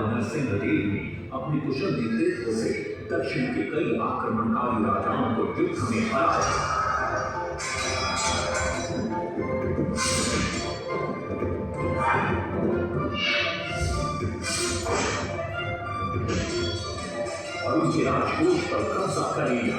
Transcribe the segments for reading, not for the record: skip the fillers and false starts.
नरसिंह देव ने अपने कुशल नेतृत्व से दक्षिण के कई आक्रमणकारी राजाओं को युद्ध में हराया। और उनके राजकोष पर कब्जा कर लिया।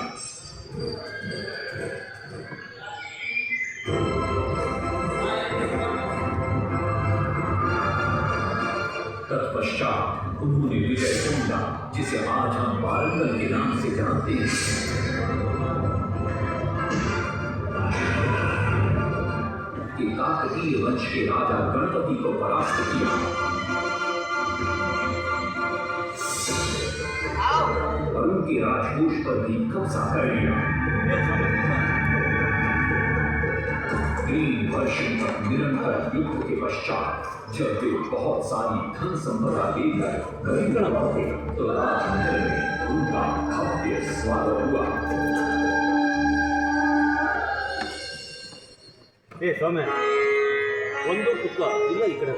तत्पश्चात उन्होंने विजय तुंगा, जिसे आज हम वारंगल के नाम से जानते हैं, कि काकतीय वंश के राजा गणपति को परास्त किया और उनके राजकोष पर भी कब्जा कर लिया। 3 वर्षों तक निरंतर युद्ध के पश्चात जब वे बहुत सारी धन संपदा लेकर गरीब लौटे तो राजमहल में उनका भव्य स्वागत हुआ। स्वामी ಒಂದು ಪುಕ್ಕ ಇಲ್ಲ ಈ ಕಡೆ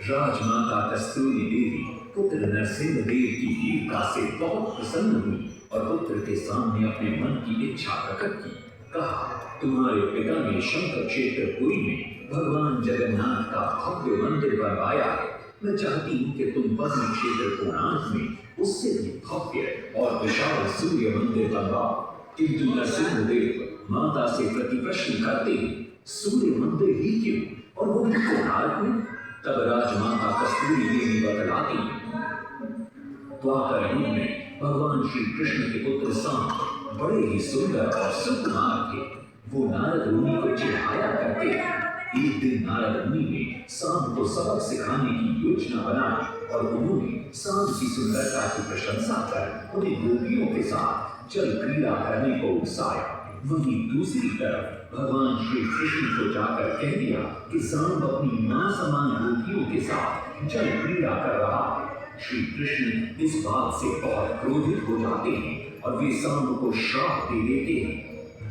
राजमाता कस्तूरी देवी पुत्र नरसिंह देव की वीरता से बहुत प्रसन्न हुई और पुत्र के सामने अपने मन की इच्छा प्रकट की। कहा, तुम्हारे पिता ने शंकर क्षेत्र पुरी में भगवान जगन्नाथ का भव्य मंदिर बनवाया है। मैं चाहती हूँ कि तुम पद्म क्षेत्र कोणार्क में उससे भी भव्य और विशाल सूर्य मंदिर बनवाओ। किंतु नरसिंह देव माता से प्रति प्रश्न करते हैं, सूर्य मंदिर ही क्यों और वो भी कोणार्क में? तब राजमाता कस्तूरी देवी बतलाती, द्वापर युग में भगवान श्री कृष्ण के पुत्र सांब बड़े ही सुंदर और सुकुमार थे। वो नारद मुनि को चिढ़ाया करते थे। एक दिन नारद मुनि ने सांब को सबक सिखाने की योजना बनाई और उन्होंने सांब की सुंदरता की प्रशंसा कर उन्हें गोपियों के साथ जल क्रीड़ा करने को उकसाया। वहीं दूसरी तरफ भगवान श्री कृष्ण को जाकर कह दिया कि सांब अपनी मां समान गोपियों के साथ जल क्रीड़ा कर रहा है। श्री कृष्ण इस बात से बहुत क्रोधित हो जाते हैं और वे सांब को श्राप दे देते हैं,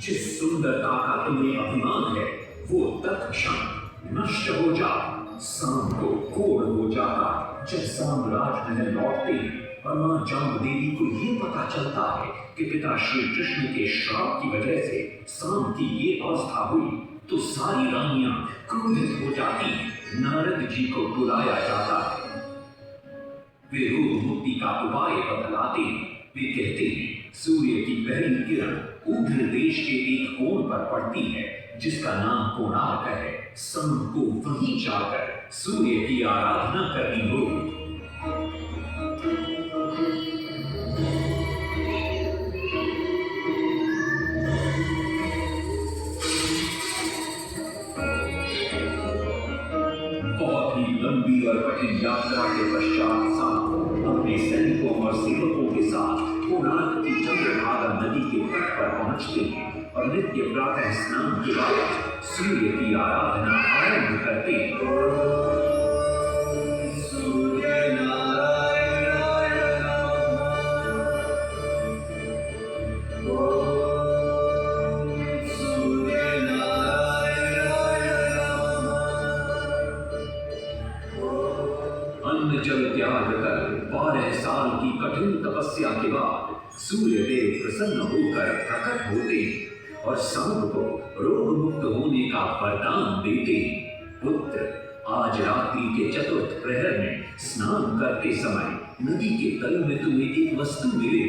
जिस सुंदरता का तुम्हें अभिमान है वो तत्क्षण नष्ट हो जा। सांब को कोढ़ हो जाता है। जब सांब राजमहल लौटते हैं और मां जांब देवी को ये पता चलता है कि पिता श्री कृष्ण के श्राप की वजह से सांब की ये अवस्था हुई तो सारी रानियां क्रोधित हो जाती। नारद जी को बुलाया जाता है। वे रोग मुक्ति का उपाय बतलाते हैं। वे कहते हैं, सूर्य की पहली किरण ऊर्ध्व देश के एक कोण पर पड़ती है जिसका नाम कोणार्क है। सांब को वहीं जाकर सूर्य की आराधना करनी होगी। लंबी और कठिन यात्रा के पश्चात सांब अपने सैनिकों और सेवकों के साथ कोणार्क की चंद्रभागा नदी के तट पर पहुंचते हैं और नित्य प्रातः स्नान के बाद सूर्य की आराधना आरंभ करते हैं। जल त्याग कर 12 साल की कठिन तपस्या के बाद सूर्य देव प्रसन्न होकर प्रकट होते हैं और सांब को रोग मुक्त होने का वरदान देते हैं। पुत्र, आज रात्रि के चतुर्थ प्रहर में स्नान करते समय नदी के तल में तुम्हें एक वस्तु मिले,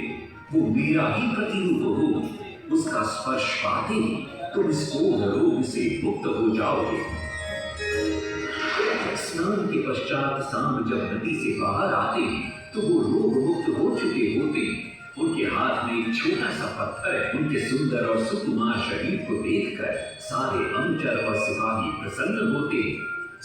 वो मेरा ही प्रतिरूप हो। उसका स्पर्श पाते ही तुम इस कोढ़ रोग से मुक्त हो जाओगे। स्नान के पश्चात सांब जब नदी से बाहर आते हैं तो वो रोग मुक्त हो चुके होते हैं। उनके हाथ में एक छोटा सा पत्थर है। उनके सुंदर और सुकुमार शरीर को देखकर सारे अनुचर और सिपाही प्रसन्न होते हैं।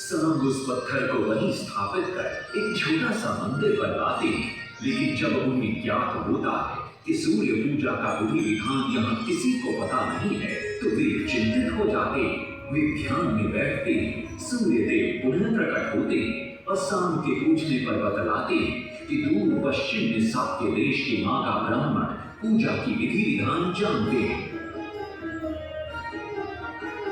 सांब उस पत्थर को वहीं स्थापित कर एक छोटा सा मंदिर बनवाते हैं। लेकिन जब उन्हें ज्ञात होता है कि सूर्य पूजा का विधि विधान यहाँ किसी को पता नहीं है तो वे चिंतित हो जाते हैं। वे ध्यान में बैठते हैं। सूर्य देव पुनः प्रकट होते हैं और सांब के पूछने पर बतलाते हैं कि दूर पश्चिम में साक्य देश के मागा ब्राह्मण पूजा की विधि विधान जानते हैं।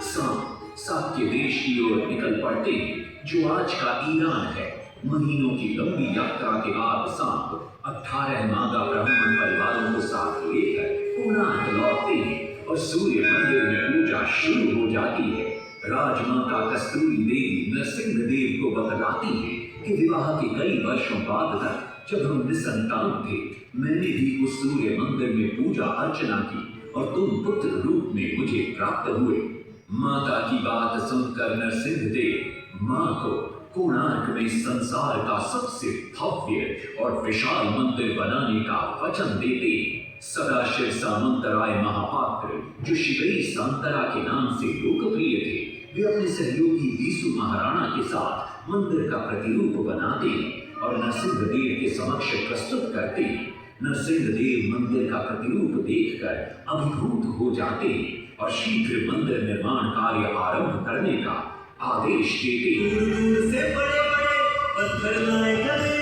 सांब साक्य देश की ओर निकल पड़ते हैं जो आज का ईरान है। महीनों की लंबी यात्रा के बाद सांप 18 नागा ब्राह्मण परिवारों को साथ लेकर कोणार्क लौटते हैं और सूर्य मंदिर में पूजा शुरू हो जाती है। राजमाता कस्तूरी देवी नरसिंह देव को बतलाती है कि विवाह के कई वर्षों बाद तक जब हम निसंतान थे, मैंने भी उस सूर्य मंदिर में पूजा अर्चना की और तुम पुत्र रूप में मुझे प्राप्त हुए। माता की बात सुनकर नरसिंह देव मां को कोणार्क में संसार का सबसे भव्य और विशाल मंदिर बनाने का वचन देते। सदाशिव सामंतराय महापात्र, जो शिवई सांतरा के नाम से लोकप्रिय थे, वे अपने सहयोगी बीसू महाराणा के साथ मंदिर का प्रतिरूप बनाते और नरसिंह देव के समक्ष प्रस्तुत करते। नरसिंह देव मंदिर का प्रतिरूप देखकर अभिभूत हो जाते और शीघ्र मंदिर निर्माण कार्य आरंभ करने का आदेश देते। दूर से बड़े-बड़े पत्थर लाए गए,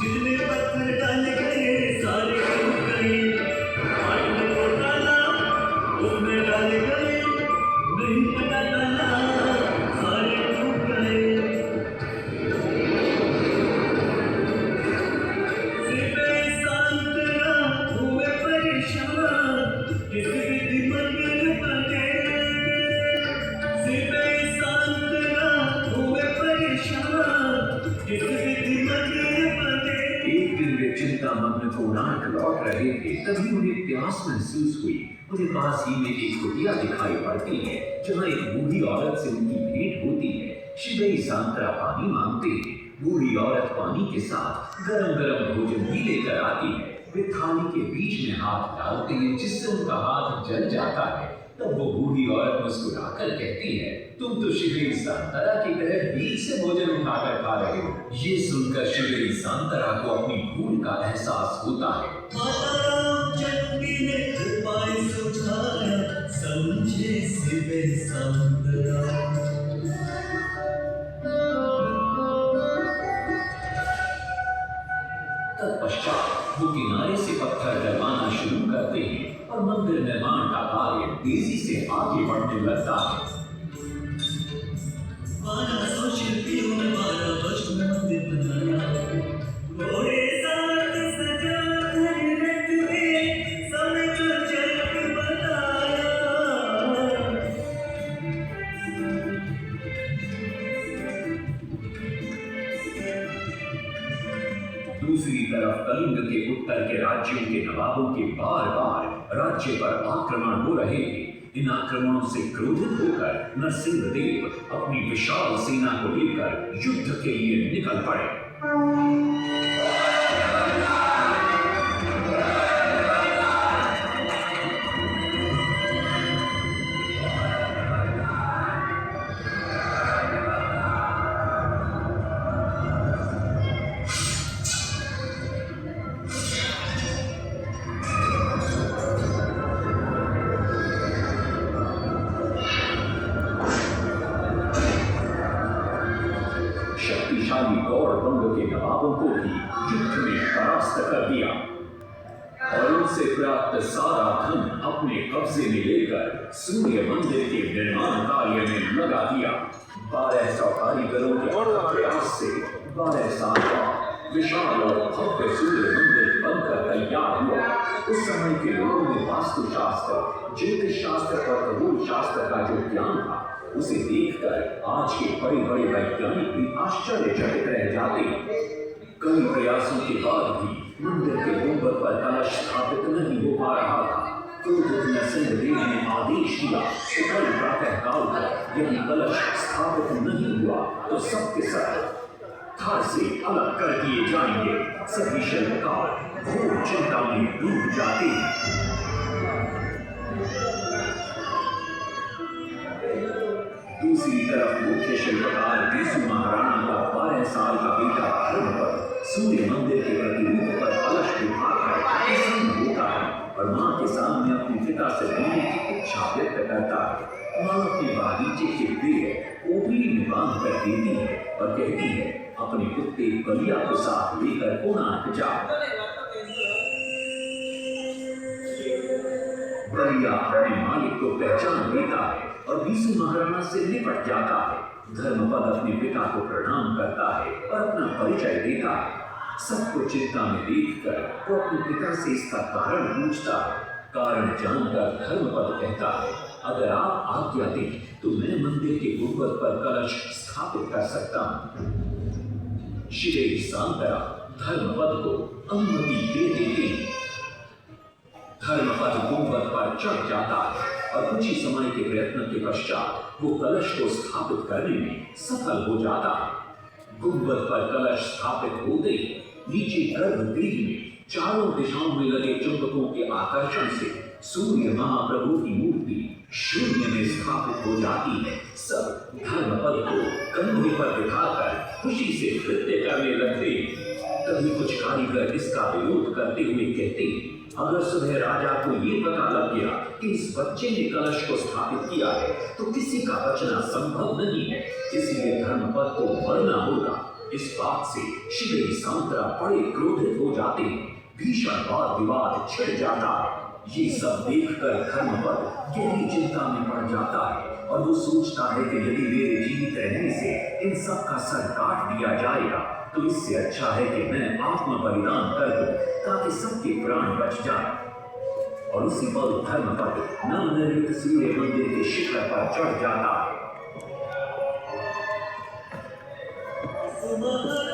जितने पत्थर डाले गए सारे टूट गए। पानी को डाला, उसमें डाले गए, नहीं पता डाला, सारे टूट गए। सिपे सांतरा हुए परेशान, किसी विधि मंदिर बने। सिपे सांतरा हुए परेशान, किसी विधि मंदिर बने। एक दिन वे चिंतामग्न कोणार्क लौट रहे थे, तभी उन्हें प्यास महसूस हुई। उन्हें पास ही में एक कुटिया दिखाई पड़ती है, जहाँ एक बूढ़ी औरत से उनकी भेंट होती है। शिवई सांतरा पानी मांगते हैं। बूढ़ी औरत पानी के साथ गरम गरम भोजन भी लेकर आती है। वे थाली के बीच में हाथ डालते हैं, जिससे उनका हाथ जल जाता है। तब वो बूढ़ी औरत मुस्कुराकर कहती है, तुम तो शिवई सांतरा की तरह बीच से भोजन उठाकर खा रहे हो। ये सुनकर शिवई सांतरा को अपनी भूल का एहसास होता है। माता रामचंद्री ने उपाय सुझाया, समझे सिपे सांतरा। तत्पश्चात वो किनारे से पत्थर डलवाना शुरू करते हैं और मंदिर निर्माण का कार्य तेजी से आगे बढ़ने लगता है। 1200 शिल्पियों ने 12 वर्ष में मंदिर बनाया। घोड़े साथ सजा कर रथ में समय जो जग बताया। दूसरी तरफ कलिंग के उत्तर के राज्यों के नवाबों के बार बार राज्य पर आक्रमण हो रहे थे। इन आक्रमणों से क्रोधित होकर नरसिंह देव अपनी विशाल सेना को लेकर युद्ध के लिए निकल पड़े। शक्तिशाली गौड़बंग के नवाबों को भी युद्ध में परास्त कर दिया और उनसे प्राप्त सारा धन अपने कब्जे में लेकर सूर्य मंदिर के निर्माण कार्य में लगा दिया। 1200 कारीगरों के प्रयास से 12 साल बाद विशाल और भव्य सूर्य मंदिर बनकर तैयार हुआ। उस समय के लोगों में वास्तुशास्त्र, ज्योतिष शास्त्र और खगोल शास्त्र का जो ज्ञान था, उसे देखकर आज के बड़े बड़े वैज्ञानिक भी आश्चर्यचकित रह जाते। कई प्रयासों के बाद भी मंदिर के गुंबद पर कलश स्थापित नहीं हो पा रहा था। क्रोधित नरसिंह देव ने आदेश दिया कि कल प्रातःकाल तक यदि कलश स्थापित नहीं हुआ तो सबके सब धड़ से अलग कर दिए जाएंगे। सभी शिल्पकार घोर चिंता में डूब जाते हैं। दूसरी तरफ मुख्य शिल्पकार बीसू महाराणा का 12 साल का बेटा धर्मपद सूर्य मंदिर के प्रतिरूप पर कलश उठाकर प्रसन्न होता है और मां के सामने अपने पिता से मिलने की इच्छा व्यक्त करता है। मां अपने बागीचे के पेड़ ओपली में बांध कर देती है और कहती है, अपने कुत्ते कलिया को साथ लेकर कोणार्क जाओ। कलिया अपने मालिक को पहचान लेता है और बीसू महाराणा से निपट जाता है। धर्मपद अपने पिता को प्रणाम करता है और अपना परिचय देता है। सबको चिंता में देखकर वो अपने पिता से इसका कारण पूछता है। कारण जानकर धर्मपद कहता है, अगर आप आज्ञा दें तो मैं मंदिर के गुंबद पर कलश स्थापित कर सकता हूँ। श्री सांतरा धर्मपद को अनुमति दे देते हैं। धर्मपद गुंबद पर चढ़ जाता है और कुछ ही समय के प्रयत्न के पश्चात वो कलश को स्थापित करने में सफल हो जाता है। गुंबद पर कलश स्थापित होते ही नीचे गर्भगृह में चारों दिशाओं में लगे चुंबकों के आकर्षण से सूर्य महाप्रभु की मूर्ति शून्य में स्थापित हो जाती है। सब धर्मपद को कंधे पर बिठाकर खुशी से नृत्य करने लगते। तभी कुछ कारीगर इसका विरोध करते हुए कहते, अगर सुबह राजा को ये पता लग गया कि इस बच्चे ने कलश को स्थापित किया है तो किसी का बचना संभव नहीं है, इसलिए धर्मपद को मरना होगा। इस बात से श्री सांतरा बड़े क्रोधित हो जाते हैं। भीषण वाद विवाद छिड़ जाता है। ये सब देखकर धर्मपद गहरी चिंता में पड़ जाता है और वो सोचता है कि यदि मेरे जीवित रहने से इन सब का सर काट दिया जाएगा तो इससे अच्छा है कि मैं आत्म बलिदान कर दूं ताकि सबके प्राण बच जाए। और उसी पल धर्मपद नवनिर्मित सूर्य मंदिर के शिखर पर चढ़ जाता है। सुमन